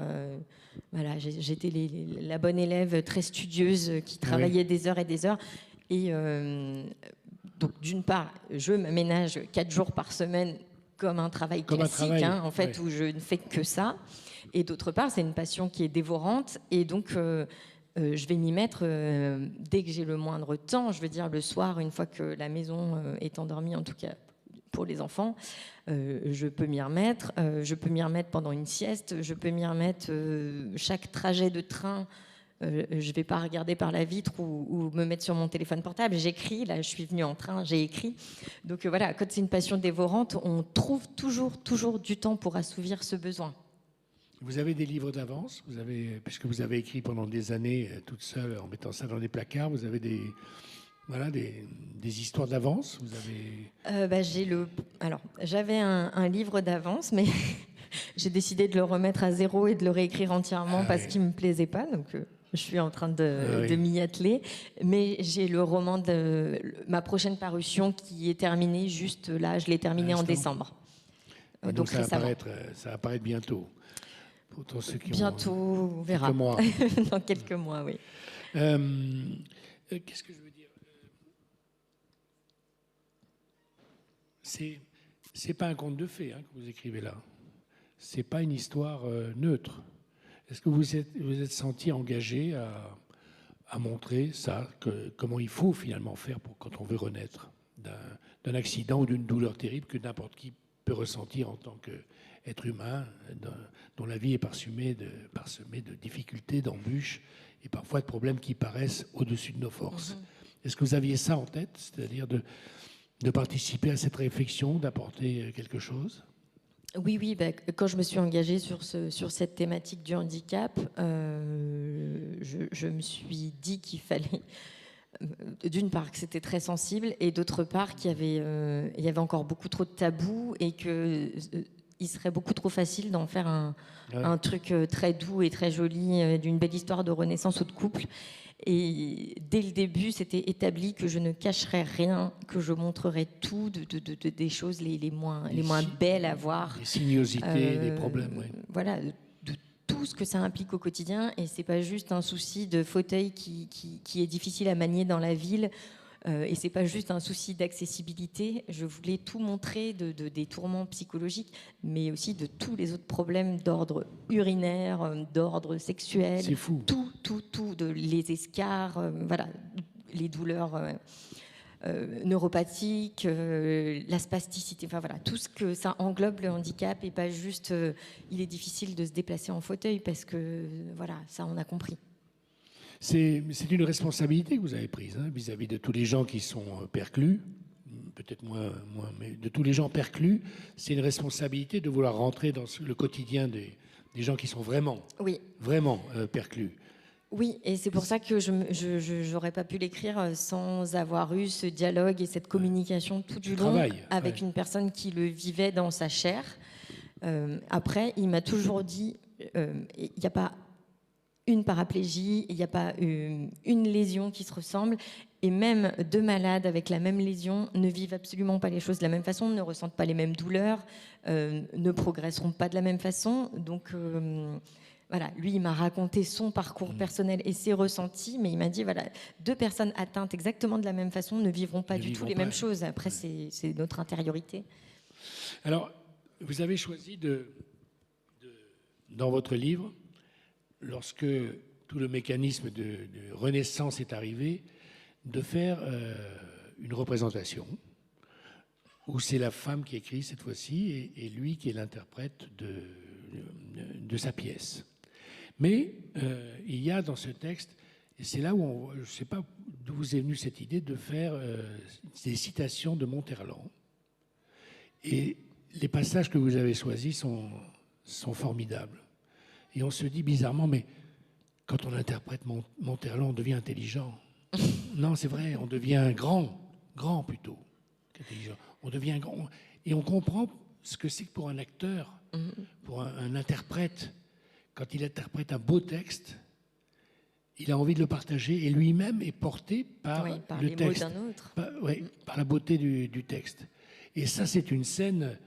S2: j'étais la bonne élève très studieuse qui travaillait des heures et des heures. Et donc, d'une part, je m'aménage 4 jours par semaine comme un travail classique, en fait, où je ne fais que ça. Et d'autre part, c'est une passion qui est dévorante. Et donc, je vais m'y mettre dès que j'ai le moindre temps. Je veux dire, le soir, une fois que la maison est endormie, en tout cas pour les enfants, je peux m'y remettre. Je peux m'y remettre pendant une sieste. Je peux m'y remettre chaque trajet de train. Je ne vais pas regarder par la vitre ou me mettre sur mon téléphone portable. J'écris, là, je suis venue en train, j'ai écrit. Donc voilà, quand c'est une passion dévorante, on trouve toujours du temps pour assouvir ce besoin.
S1: Vous avez des livres d'avance, puisque vous avez écrit pendant des années toute seule en mettant ça dans des placards, vous avez des histoires d'avance. Vous avez...
S2: j'avais un livre d'avance, mais j'ai décidé de le remettre à zéro et de le réécrire entièrement parce qu'il ne me plaisait pas. Donc, je suis en train de m'y atteler. Mais j'ai le roman de ma prochaine parution qui est terminé juste là. Je l'ai terminé en décembre.
S1: Donc ça va apparaître bientôt. Pour ceux qui
S2: bientôt, on verra.
S1: Quelques mois.
S2: Dans quelques mois, oui.
S1: Qu'est-ce que je veux dire? C'est pas un conte de fées que vous écrivez là. C'est pas une histoire neutre. Est-ce que vous êtes senti engagé à montrer ça, comment il faut finalement faire quand on veut renaître d'un accident ou d'une douleur terrible que n'importe qui peut ressentir en tant qu'être humain, dont la vie est parsemée de difficultés, d'embûches et parfois de problèmes qui paraissent au-dessus de nos forces. Est-ce que vous aviez ça en tête, c'est-à-dire de participer à cette réflexion, d'apporter quelque chose?
S2: Oui, quand je me suis engagée sur cette thématique du handicap, je me suis dit qu'il fallait, d'une part, que c'était très sensible, et d'autre part, qu'il y avait encore beaucoup trop de tabous et qu'il serait beaucoup trop facile d'en faire un truc très doux et très joli, d'une belle histoire de renaissance ou de couple. Et dès le début, c'était établi que je ne cacherais rien, que je montrerais tout, des choses les moins belles à voir.
S1: Des sinuosités, des problèmes, oui.
S2: Voilà, de tout ce que ça implique au quotidien. Et c'est pas juste un souci de fauteuil qui est difficile à manier dans la ville. Et c'est pas juste un souci d'accessibilité. Je voulais tout montrer des tourments psychologiques, mais aussi de tous les autres problèmes d'ordre urinaire, d'ordre sexuel.
S1: C'est fou.
S2: Tout, les escarres, les douleurs neuropathiques, la spasticité, tout ce que ça englobe le handicap, et pas juste il est difficile de se déplacer en fauteuil, parce que ça on a compris.
S1: C'est une responsabilité que vous avez prise vis-à-vis de tous les gens qui sont perclus, peut-être moins, mais de tous les gens perclus. C'est une responsabilité de vouloir rentrer dans le quotidien des gens qui sont vraiment perclus.
S2: Oui, et c'est pour ça que je n'aurais pas pu l'écrire sans avoir eu ce dialogue et cette communication tout du long avec une personne qui le vivait dans sa chair. Après, il m'a toujours dit, il n'y a pas une paraplégie, il n'y a pas une lésion qui se ressemble. Et même deux malades avec la même lésion ne vivent absolument pas les choses de la même façon, ne ressentent pas les mêmes douleurs, ne progresseront pas de la même façon. Donc voilà, lui, il m'a raconté son parcours personnel et ses ressentis, mais il m'a dit, voilà, deux personnes atteintes exactement de la même façon ne vivront pas du tout les mêmes choses. Après, c'est notre intériorité.
S1: Alors, vous avez choisi dans votre livre, lorsque tout le mécanisme de renaissance est arrivé, de faire une représentation où c'est la femme qui écrit cette fois-ci et lui qui est l'interprète de sa pièce. Mais il y a dans ce texte, et c'est là où je ne sais pas d'où vous est venue cette idée de faire des citations de Monterland. Et les passages que vous avez choisis sont formidables. Et on se dit bizarrement, mais quand on interprète Monterland, on devient intelligent. Non, c'est vrai, on devient grand plutôt qu'intelligent. On devient grand. Et on comprend ce que c'est que pour un acteur, pour un interprète, quand il interprète un beau texte, il a envie de le partager et lui-même est porté par
S2: par
S1: le
S2: les
S1: texte,
S2: mots d'un autre.
S1: par la beauté du texte. Et ça, c'est une scène,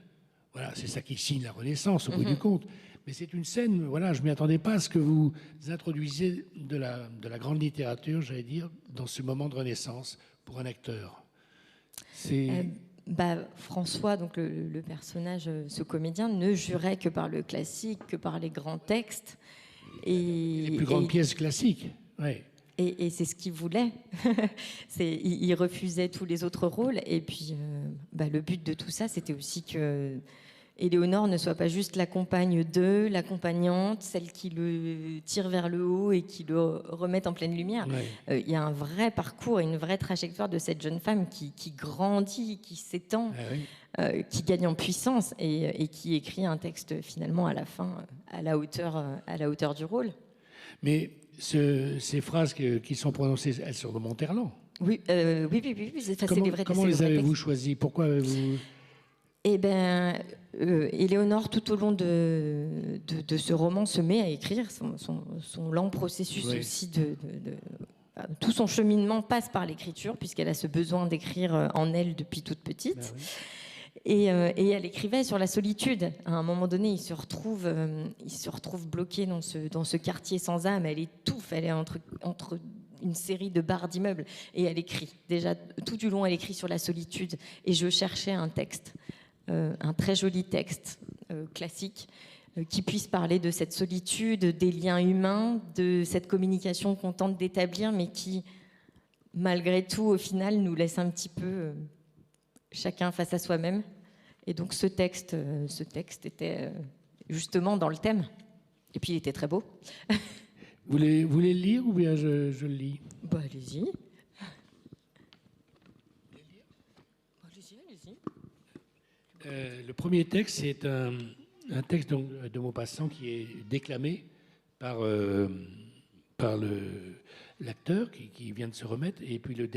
S1: voilà, c'est ça qui signe la Renaissance au bout du compte. Mais c'est une scène, voilà, je ne m'y attendais pas à ce que vous introduisez de la grande littérature, j'allais dire, dans ce moment de Renaissance pour un acteur.
S2: François, donc le personnage, ce comédien, ne jurait que par le classique, que par les grands textes.
S1: Les plus grandes pièces classiques, oui.
S2: Et c'est ce qu'il voulait. Il refusait tous les autres rôles. Et puis, le but de tout ça, c'était aussi que Éléonore ne soit pas juste la compagne de, l'accompagnante, celle qui le tire vers le haut et qui le remette en pleine lumière. Il y a un vrai parcours et une vraie trajectoire de cette jeune femme qui grandit, qui s'étend, qui gagne en puissance et qui écrit un texte finalement à la fin à la hauteur du rôle.
S1: Mais ces phrases qui sont prononcées, elles sont de Monterland.
S2: Oui.
S1: Comment les avez-vous choisies? Pourquoi avez-vous...
S2: Eh bien, Éléonore, tout au long de ce roman, se met à écrire. Son lent processus aussi tout son cheminement passe par l'écriture, puisqu'elle a ce besoin d'écrire en elle depuis toute petite. Et elle écrivait sur la solitude. À un moment donné, il se retrouve bloqué dans ce quartier sans âme. Elle étouffe, elle est entre une série de barres d'immeubles. Et elle écrit. Déjà, tout du long, elle écrit sur la solitude. Et je cherchais un texte. Un très joli texte classique qui puisse parler de cette solitude, des liens humains, de cette communication qu'on tente d'établir, mais qui, malgré tout, au final, nous laisse un petit peu chacun face à soi-même. Et donc ce texte était justement dans le thème. Et puis il était très beau.
S1: Vous voulez le lire ou bien je le lis?
S2: Allez-y.
S1: Le premier texte, c'est un texte de Maupassant qui est déclamé par l'acteur qui vient de se remettre. Et puis le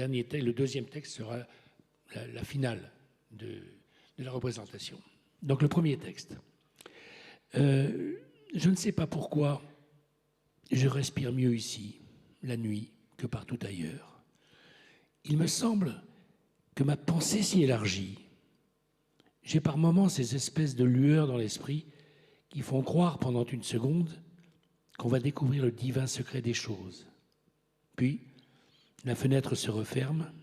S1: deuxième texte sera la finale de la représentation. Donc le premier texte. Je ne sais pas pourquoi je respire mieux ici, la nuit, que partout ailleurs. Il me semble que ma pensée s'y élargit. J'ai par moments ces espèces de lueurs dans l'esprit qui font croire pendant une seconde qu'on va découvrir le divin secret des choses. Puis, la fenêtre se referme,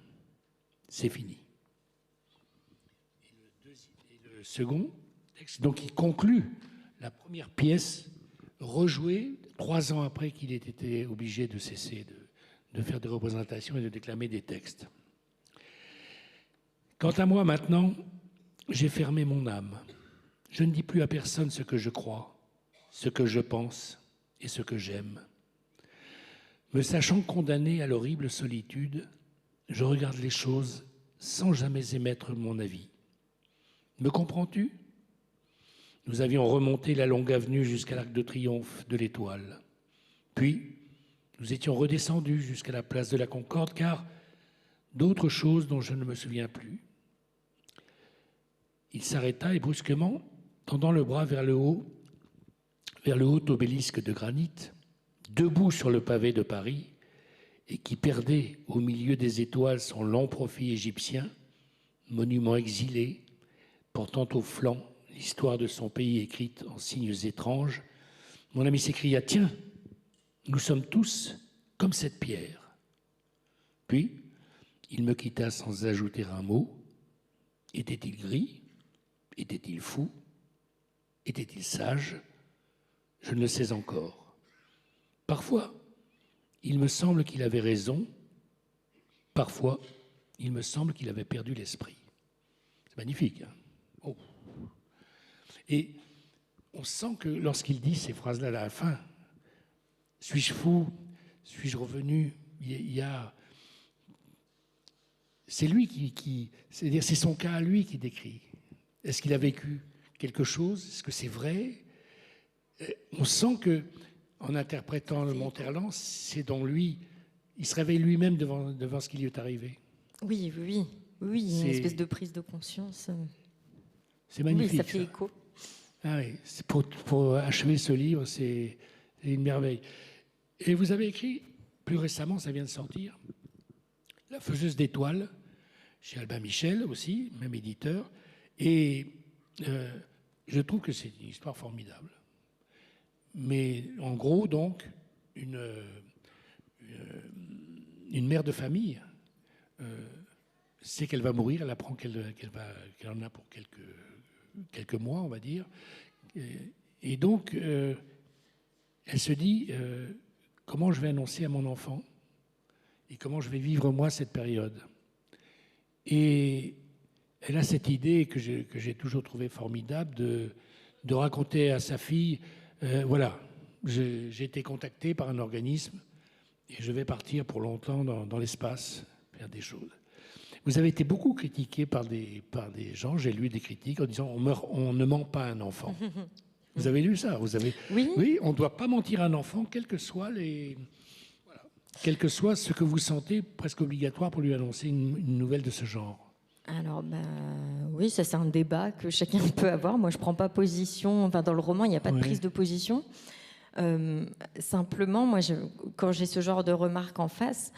S1: c'est fini. Et le second texte, donc, il conclut la première pièce rejouée 3 ans après qu'il ait été obligé de cesser de faire des représentations et de déclamer des textes. Quant à moi maintenant, j'ai fermé mon âme. Je ne dis plus à personne ce que je crois, ce que je pense et ce que j'aime. Me sachant condamné à l'horrible solitude, je regarde les choses sans jamais émettre mon avis. Me comprends-tu? Nous avions remonté la longue avenue jusqu'à l'Arc de Triomphe de l'Étoile. Puis, nous étions redescendus jusqu'à la place de la Concorde, car d'autres choses dont je ne me souviens plus. Il s'arrêta et brusquement, tendant le bras vers le haut obélisque de granit, debout sur le pavé de Paris, et qui perdait au milieu des étoiles son lent profil égyptien, monument exilé, portant au flanc l'histoire de son pays écrite en signes étranges, mon ami s'écria « Tiens, nous sommes tous comme cette pierre ». Puis, il me quitta sans ajouter un mot. Était-il gris? Était-il fou? Était-il sage? Je ne le sais encore. Parfois, il me semble qu'il avait raison. Parfois, il me semble qu'il avait perdu l'esprit. C'est magnifique. Hein? Oh. Et on sent que lorsqu'il dit ces phrases-là à la fin, suis-je fou? Suis-je revenu? Il y a... C'est lui c'est-à-dire c'est son cas à lui qui décrit. Est-ce qu'il a vécu quelque chose? Est-ce que c'est vrai? On sent que, en interprétant le Monterland, c'est dans lui, il se réveille lui-même devant ce qui lui est arrivé.
S2: Oui, une espèce de prise de conscience.
S1: C'est magnifique.
S2: Oui, ça fait écho.
S1: Ah oui, pour achever ce livre, c'est une merveille. Et vous avez écrit, plus récemment, ça vient de sortir, La Faiseuse d'étoiles, chez Albin Michel aussi, même éditeur. Et je trouve que c'est une histoire formidable. Mais en gros, donc, une mère de famille sait qu'elle va mourir, elle apprend qu'elle en a pour quelques mois, on va dire. Et donc, elle se dit, comment je vais annoncer à mon enfant et comment je vais vivre, moi, cette période. Et elle a cette idée que j'ai toujours trouvée formidable de raconter à sa fille, voilà, j'ai été contacté par un organisme et je vais partir pour longtemps dans l'espace, faire des choses. Vous avez été beaucoup critiqué par des gens, j'ai lu des critiques en disant on ne ment pas à un enfant. Vous avez lu ça? Oui, on ne doit pas mentir à un enfant, quel que soit ce que vous sentez, presque obligatoire pour lui annoncer une nouvelle de ce genre.
S2: Alors, oui, ça c'est un débat que chacun peut avoir. Moi, je ne prends pas position. Enfin, dans le roman, il n'y a pas de prise de position. Simplement, moi, quand j'ai ce genre de remarques en face,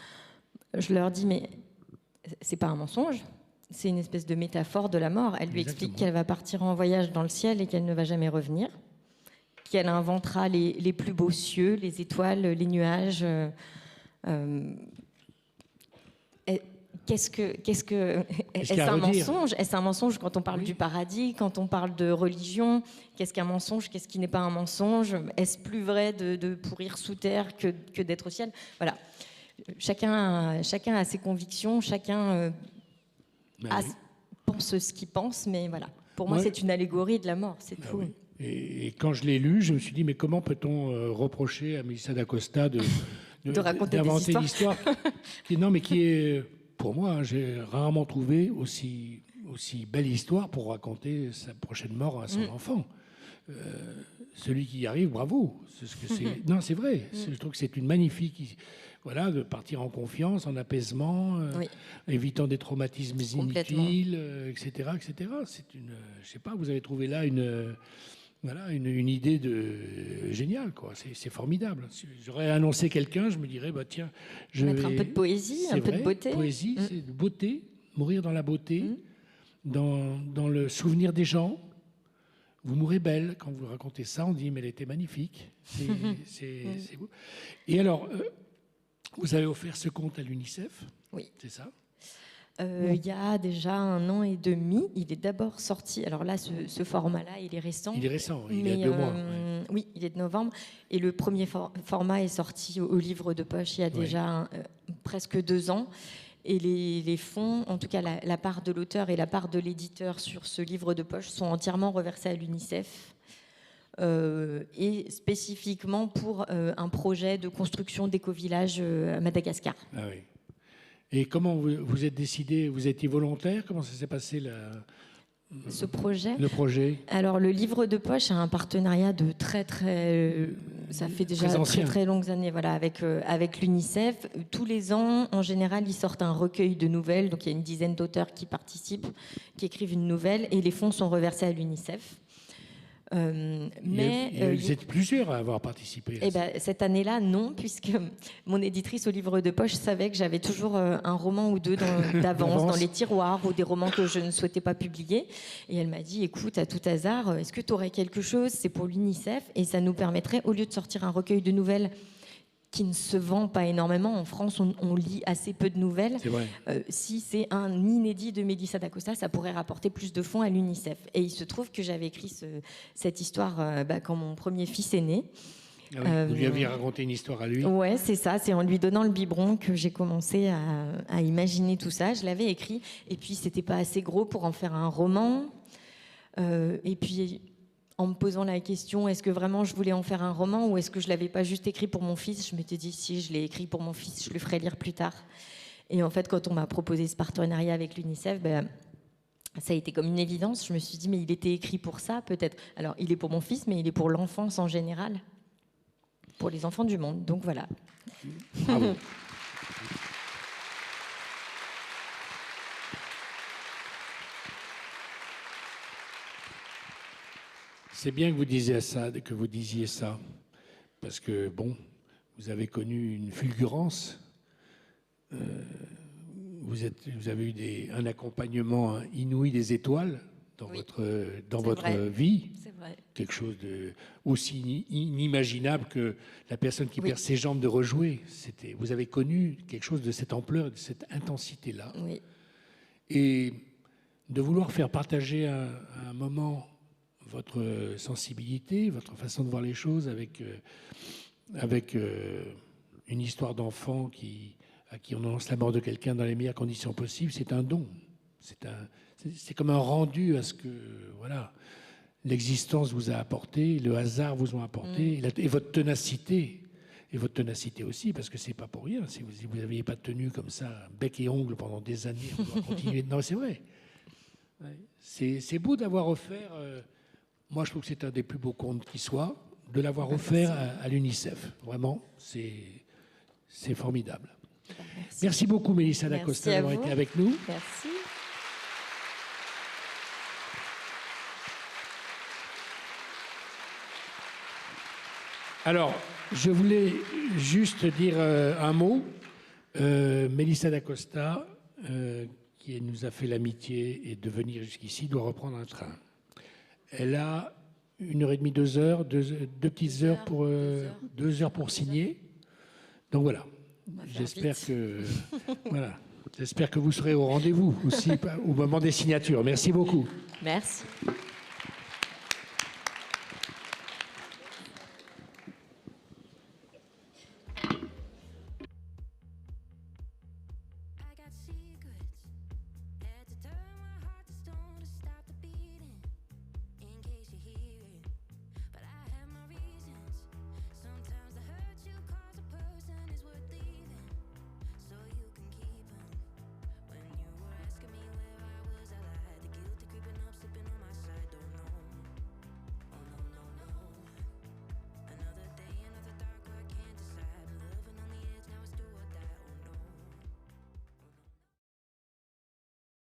S2: je leur dis, mais c'est pas un mensonge, c'est une espèce de métaphore de la mort. Elle lui explique qu'elle va partir en voyage dans le ciel et qu'elle ne va jamais revenir, qu'elle inventera les plus beaux cieux, les étoiles, les nuages. Est-ce un mensonge? Est-ce un mensonge quand on parle du paradis, quand on parle de religion? Qu'est-ce qu'un mensonge? Qu'est-ce qui n'est pas un mensonge? Est-ce plus vrai de pourrir sous terre que d'être au ciel? Voilà. Chacun a ses convictions, chacun pense ce qu'il pense, mais voilà. Pour moi, c'est une allégorie de la mort, c'est tout.
S1: Oui. Et quand je l'ai lu, je me suis dit, mais comment peut-on reprocher à Mélissa d'Acosta d'inventer l'histoire qui est, pour moi, j'ai rarement trouvé aussi belle histoire pour raconter sa prochaine mort à son enfant. Celui qui y arrive, bravo. Non, c'est vrai. Je trouve que c'est une magnifique... Voilà, de partir en confiance, en apaisement, évitant des traumatismes inutiles, etc., etc. Je sais pas, vous avez trouvé là une idée géniale, quoi. C'est formidable. Si j'aurais annoncé quelqu'un, je me dirais, tiens, je vais
S2: mettre un peu de poésie, un peu de beauté.
S1: Poésie, c'est de beauté, mourir dans la beauté, dans le souvenir des gens. Vous mourrez belle. Quand vous racontez ça, on dit, mais elle était magnifique. C'est beau. Et alors... vous avez offert ce conte à l'UNICEF, c'est ça?
S2: Il y a déjà 1 an et demi. Il est d'abord sorti. Alors là, ce format-là, il est récent.
S1: Il est récent, il y a 2 mois.
S2: Oui, il est de novembre. Et le premier format est sorti au livre de poche il y a déjà presque 2 ans. Et les fonds, en tout cas la part de l'auteur et la part de l'éditeur sur ce livre de poche sont entièrement reversés à l'UNICEF. Et spécifiquement pour un projet de construction d'éco-village à Madagascar.
S1: Ah oui. Et comment vous êtes décidé? Vous étiez volontaire? Comment ça s'est passé
S2: ce projet?
S1: Le projet.
S2: Alors le livre de poche a un partenariat de ça fait déjà très longues années, voilà, avec l'UNICEF. Tous les ans, en général, ils sortent un recueil de nouvelles. Donc il y a une dizaine d'auteurs qui participent, qui écrivent une nouvelle, et les fonds sont reversés à l'UNICEF.
S1: Mais vous êtes plusieurs à avoir participé.
S2: Cette année-là, non, puisque mon éditrice au livre de poche savait que j'avais toujours un roman ou deux d'avance dans les tiroirs ou des romans que je ne souhaitais pas publier. Et elle m'a dit, écoute, à tout hasard, est-ce que tu aurais quelque chose? C'est pour l'UNICEF et ça nous permettrait, au lieu de sortir un recueil de nouvelles qui ne se vend pas énormément. En France, on lit assez peu de nouvelles.
S1: C'est vrai.
S2: Si c'est un inédit de Mélissa d'Acosta, ça pourrait rapporter plus de fonds à l'UNICEF. Et il se trouve que j'avais écrit cette histoire quand mon premier fils est né.
S1: Ah oui, vous lui aviez raconté une histoire à lui?
S2: Ouais, c'est ça. C'est en lui donnant le biberon que j'ai commencé à imaginer tout ça. Je l'avais écrit. Et puis, c'était pas assez gros pour en faire un roman. Et puis, en me posant la question, est-ce que vraiment je voulais en faire un roman ou est-ce que je l'avais pas juste écrit pour mon fils? Je m'étais dit, si je l'ai écrit pour mon fils, je le ferai lire plus tard. Et en fait, quand on m'a proposé ce partenariat avec l'UNICEF, ça a été comme une évidence. Je me suis dit, mais il était écrit pour ça, peut-être. Alors, il est pour mon fils, mais il est pour l'enfance en général, pour les enfants du monde. Donc voilà.
S1: Bravo. C'est bien que vous disiez ça, parce que, bon, vous avez connu une fulgurance, vous avez eu un accompagnement inouï des étoiles dans votre vie, quelque chose de aussi inimaginable que la personne qui perd ses jambes de rejouer. Vous avez connu quelque chose de cette ampleur, de cette intensité-là.
S2: Oui.
S1: Et de vouloir faire partager à un moment votre sensibilité, votre façon de voir les choses avec une histoire d'enfant à qui on annonce la mort de quelqu'un dans les meilleures conditions possibles, c'est un don. C'est comme un rendu à ce que l'existence vous a apporté, le hasard vous a apporté, et votre ténacité. Et votre ténacité aussi, parce que c'est pas pour rien. Si vous n'aviez pas tenu comme ça, bec et ongle pendant des années, on doit continuer. Non, c'est vrai. Ouais. C'est beau d'avoir offert... moi, je trouve que c'est un des plus beaux contes qui soit, de l'avoir offert à l'UNICEF. Vraiment, c'est formidable. Merci beaucoup, Mélissa d'Acosta, d'avoir été avec nous.
S2: Merci.
S1: Alors, je voulais juste dire un mot. Mélissa d'Acosta, qui nous a fait l'amitié de venir jusqu'ici, doit reprendre un train. Elle a 1h30, 2 heures, deux petites heures pour 2 heures pour signer. Donc voilà. J'espère que vous serez au rendez-vous aussi au moment des signatures. Merci beaucoup.
S2: Merci.